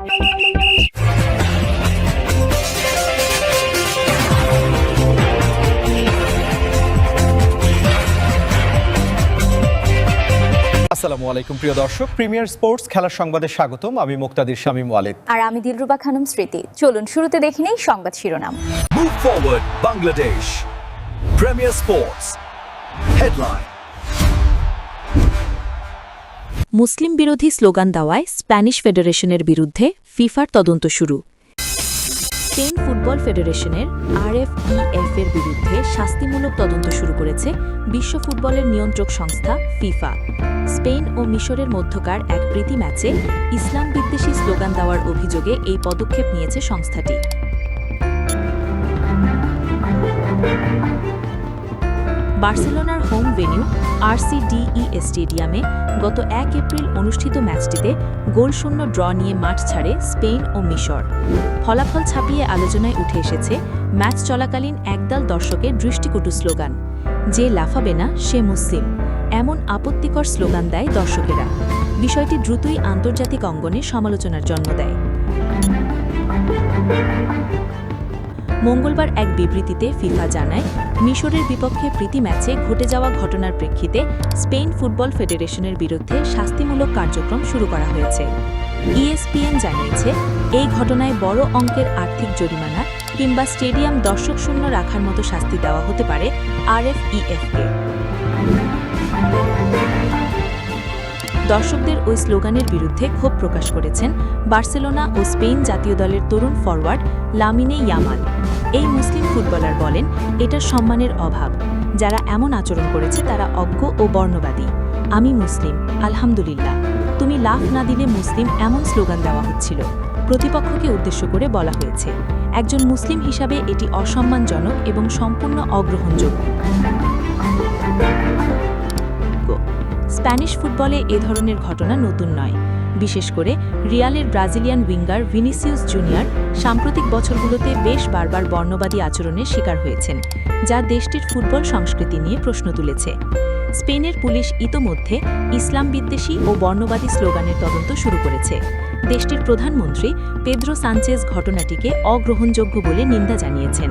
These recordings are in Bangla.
আসসালামু আলাইকুম প্রিয় দর্শক, প্রিমিয়ার স্পোর্টস খেলার সংবাদে স্বাগতম। আমি মুক্তাদির শামীম ওয়ালিদ আর আমি দিলরুবা খানম স্মৃতি। চলুন শুরুতে দেখে নেই সংবাদ শিরোনাম। Move forward Bangladesh. Premier Sports Headline. মুসলিম বিরোধী স্লোগান দেওয়ায় স্প্যানিশ ফেডারেশনের বিরুদ্ধে ফিফার তদন্ত শুরু। স্পেন ফুটবল ফেডারেশনের RFEF এর বিরুদ্ধে শাস্তিমূলক তদন্ত শুরু করেছে বিশ্ব ফুটবলের নিয়ন্ত্রক সংস্থা ফিফা। স্পেন ও মিশরের মধ্যকার এক প্রীতি ম্যাচে ইসলাম বিদ্বেষী স্লোগান দেওয়ার অভিযোগে এই পদক্ষেপ নিয়েছে সংস্থাটি। বার্সেলোনার হোম ভেন্যু RCDE স্টেডিয়ামে গত 1 এপ্রিল অনুষ্ঠিত ম্যাচটিতে গোলশূন্য ড্র নিয়ে মাঠ ছাড়ে স্পেন ও মিশর। ফলাফল ছাপিয়ে আলোচনায় উঠে এসেছে ম্যাচ চলাকালীন একদল দর্শকের দৃষ্টিকটু স্লোগান, যে লাফাবে না সে মুসলিম, এমন আপত্তিকর স্লোগান দেয় দর্শকেরা। বিষয়টি দ্রুতই আন্তর্জাতিক অঙ্গনে সমালোচনার জন্ম দেয়। মঙ্গলবার এক বিবৃতিতে ফিফা জানায়, মিশরের বিপক্ষে প্রীতি ম্যাচে ঘটে যাওয়া ঘটনার প্রেক্ষিতে স্পেন ফুটবল ফেডারেশনের বিরুদ্ধে শাস্তিমূলক কার্যক্রম শুরু করা হয়েছে। ESPN জানিয়েছে, এই ঘটনায় বড় অঙ্কের আর্থিক জরিমানা কিংবা স্টেডিয়াম দর্শকশূন্য রাখার মতো শাস্তি দেওয়া হতে পারে RFEF-কে। দর্শকদের ওই স্লোগানের বিরুদ্ধে ক্ষোভ প্রকাশ করেছেন বার্সেলোনা ও স্পেন জাতীয় দলের তরুণ ফরওয়ার্ড লামিনে ইয়ামাল। এই মুসলিম ফুটবলার বলেন, এটা সম্মানের অভাব। যারা এমন আচরণ করেছে তারা অজ্ঞ ও বর্ণবাদী। আমি মুসলিম, আলহামদুলিল্লাহ। তুমি লাফ না দিলে মুসলিম, এমন স্লোগান দেওয়া হচ্ছিল। প্রতিপক্ষকে উদ্দেশ্য করে বলা হয়েছে, একজন মুসলিম হিসাবে এটি অসম্মানজনক এবং সম্পূর্ণ অগ্রহণযোগ্য। স্প্যানিশ ফুটবলে এ ধরনের ঘটনা নতুন নয়। বিশেষ করে রিয়ালের ব্রাজিলিয়ান উইঙ্গার ভিনিসিয়াস জুনিয়র সাম্প্রতিক বছরগুলোতে বেশ বারবার বর্ণবাদী আচরণের শিকার হয়েছেন, যা দেশটির ফুটবল সংস্কৃতি নিয়ে প্রশ্ন তুলেছে। স্পেনের পুলিশ ইতোমধ্যে ইসলাম বিদ্বেষী ও বর্ণবাদী স্লোগানের তদন্ত শুরু করেছে। দেশটির প্রধানমন্ত্রী পেদ্রো সানচেজ ঘটনাটিকে অগ্রহণযোগ্য বলে নিন্দা জানিয়েছেন।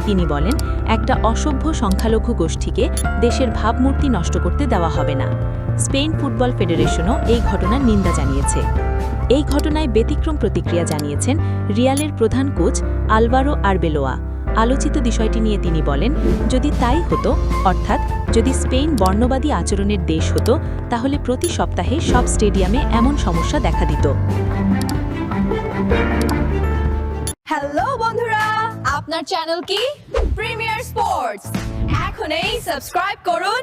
তিনি বলেন, একটা অসভ্য সংখ্যালঘু গোষ্ঠীকে দেশের ভাবমূর্তি নষ্ট করতে দেওয়া হবে না। স্পেন ফুটবল ফেডারেশনও এই ঘটনার নিন্দা জানিয়েছে। এই ঘটনায় ব্যতিক্রম প্রতিক্রিয়া জানিয়েছেন রিয়ালের প্রধান কোচ আলভারো আরবেলোয়া। আলোচিত বিষয়টি নিয়ে তিনি বলেন, যদি তাই হতো, অর্থাৎ যদি স্পেন বর্ণবাদী আচরণের দেশ হতো, তাহলে প্রতি সপ্তাহে সব স্টেডিয়ামে এমন সমস্যা দেখা দিত। হ্যালো বন্ধুরা, আপনার চ্যানেল কি প্রিমিয়ার স্পোর্টস? এখনই সাবস্ক্রাইব করুন।